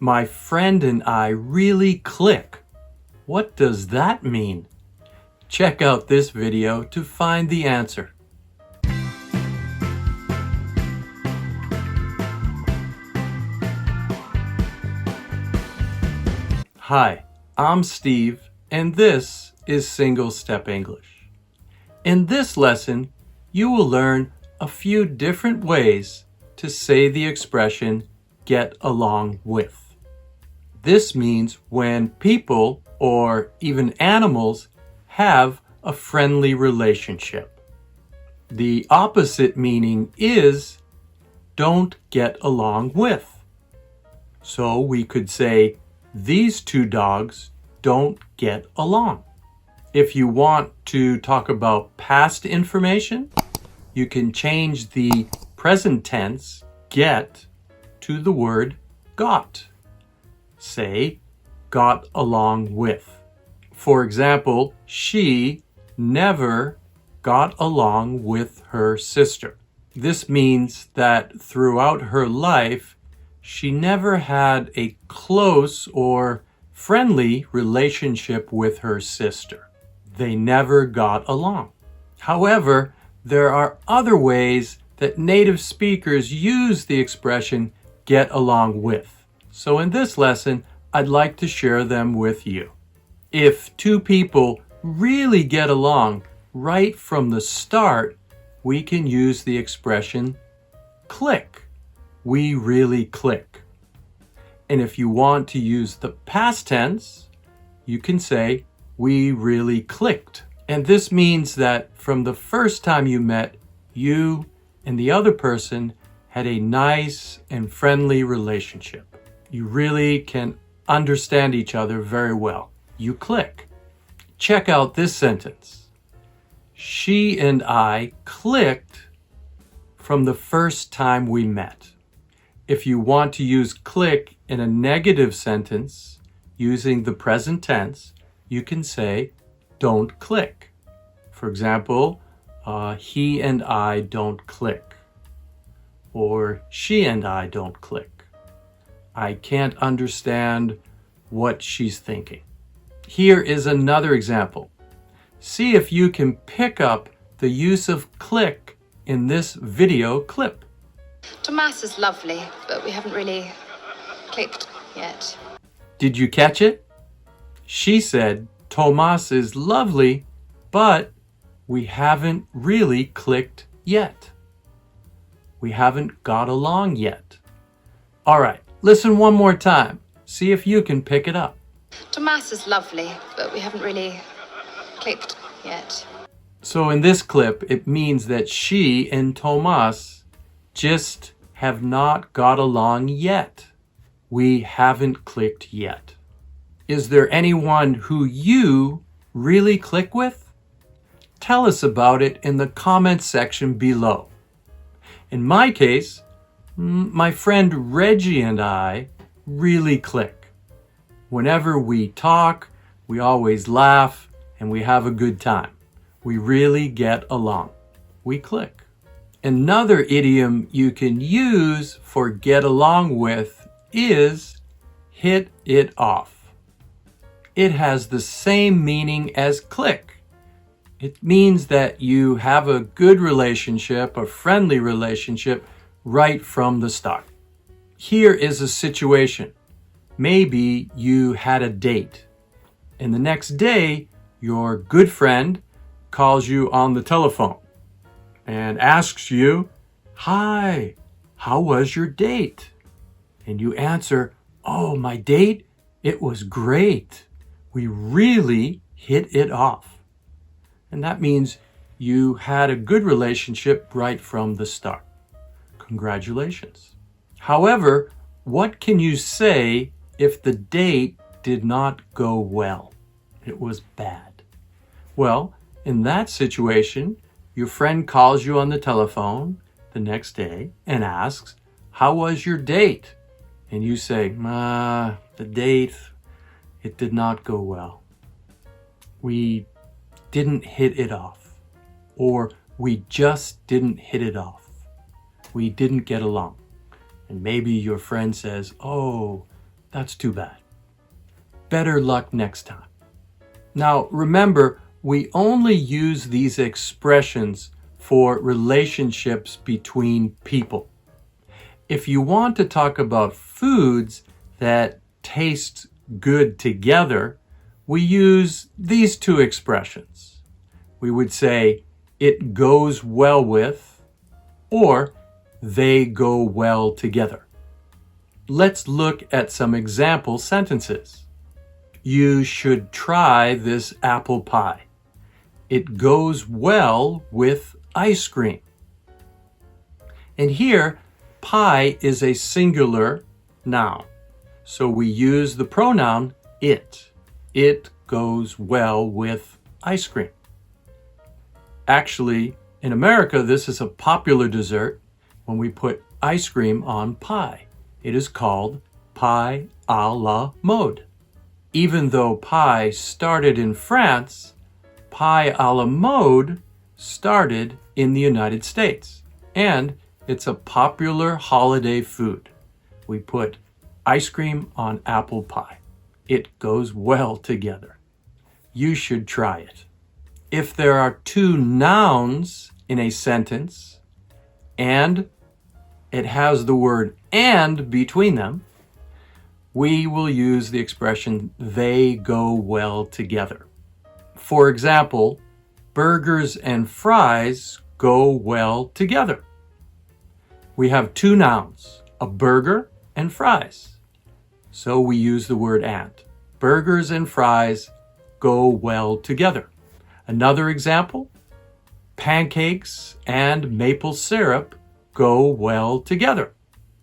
My friend and I really click. What does that mean? Check out this video to find the answer. Hi, I'm Steve, and this is Single Step English. In this lesson, you will learn a few different ways to say the expression get along with. This means when people or even animals have a friendly relationship. The opposite meaning is don't get along with. So we could say these two dogs don't get along. If you want to talk about past information, you can change the present tense get to the word got. Say, got along with. For example, she never got along with her sister. This means that throughout her life, she never had a close or friendly relationship with her sister. They never got along. However, there are other ways that native speakers use the expression get along with. So in this lesson, I'd like to share them with you. If two people really get along right from the start, we can use the expression click. We really click. And if you want to use the past tense, you can say we really clicked. And this means that from the first time you met, you and the other person had a nice and friendly relationship. You really can understand each other very well. You click. Check out this sentence. She and I clicked from the first time we met. If you want to use click in a negative sentence using the present tense, you can say don't click. For example, he and I don't click. Or she and I don't click. I can't understand what she's thinking. Here is another example. See if you can pick up the use of click in this video clip. Tomas is lovely, but we haven't really clicked yet. Did you catch it? She said, Tomas is lovely, but we haven't really clicked yet. We haven't got along yet. All right, listen one more time. See if you can pick it up. Tomas is lovely, but we haven't really clicked yet. So in this clip, it means that she and Tomas just have not got along yet. We haven't clicked yet. Is there anyone who you really click with? Tell us about it in the comments section below. In my case, my friend Reggie and I really click. Whenever we talk, we always laugh and we have a good time. We really get along. We click. Another idiom you can use for get along with is hit it off. It has the same meaning as click. It means that you have a good relationship, a friendly relationship, right from the start. Here is a situation. Maybe you had a date, and the next day, your good friend calls you on the telephone and asks you, "Hi, how was your date?" And you answer, "Oh, my date? It was great. We really hit it off." And that means you had a good relationship right from the start. Congratulations. However, what can you say if the date did not go well? It was bad. Well, in that situation, your friend calls you on the telephone the next day and asks, "How was your date?" And you say, the date, it did not go well. We didn't hit it off. Or we just didn't hit it off. We didn't get along. And maybe your friend says, "Oh, That's too bad. Better luck next time. Now, remember, we only use these expressions for relationships between people. If you want to talk about foods that taste good together, we use these two expressions. We would say, it goes well with, or they go well together. Let's look at some example sentences. You should try this apple pie. It goes well with ice cream. And here, pie is a singular noun. So we use the pronoun it. It goes well with ice cream. Actually, in America, this is a popular dessert when we put ice cream on pie. It is called pie à la mode. Even though pie started in France, pie à la mode started in the United States. And it's a popular holiday food. We put ice cream on apple pie. It goes well together. You should try it. If there are two nouns in a sentence and it has the word and between them, we will use the expression they go well together. For example, burgers and fries go well together. We have two nouns, a burger and fries. So we use the word and. Burgers and fries go well together. Another example, pancakes and maple syrup go well together.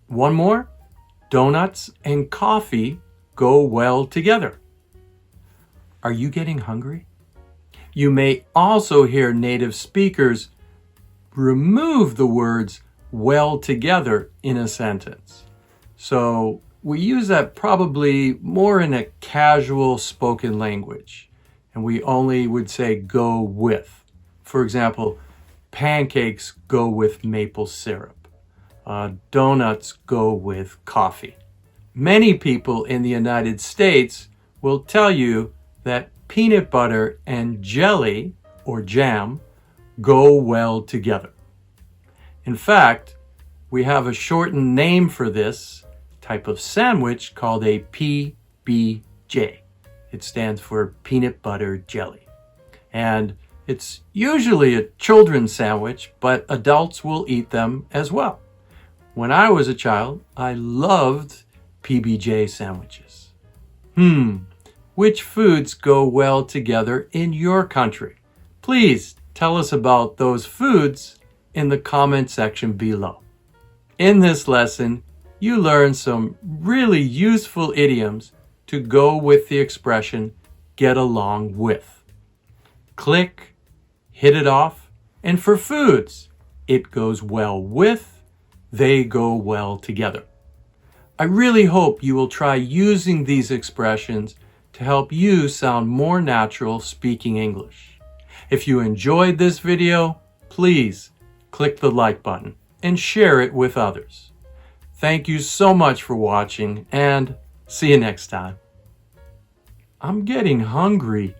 One more, donuts and coffee go well together. Are you getting hungry? You may also hear native speakers remove the words well together in a sentence. So we use that probably more in a casual spoken language, and we only would say go with. For example, pancakes go with maple syrup. Donuts go with coffee. Many people in the United States will tell you that peanut butter and jelly or jam go well together. In fact, we have a shortened name for this type of sandwich called a PBJ. It stands for peanut butter jelly. And it's usually a children's sandwich, but adults will eat them as well. When I was a child, I loved PBJ sandwiches. Which foods go well together in your country? Please tell us about those foods in the comment section below. In this lesson, you learned some really useful idioms to go with the expression get along with. Click, hit it off, and for foods, it goes well with, they go well together. I really hope you will try using these expressions to help you sound more natural speaking English. If you enjoyed this video, please click the like button and share it with others. Thank you so much for watching, and see you next time. I'm getting hungry.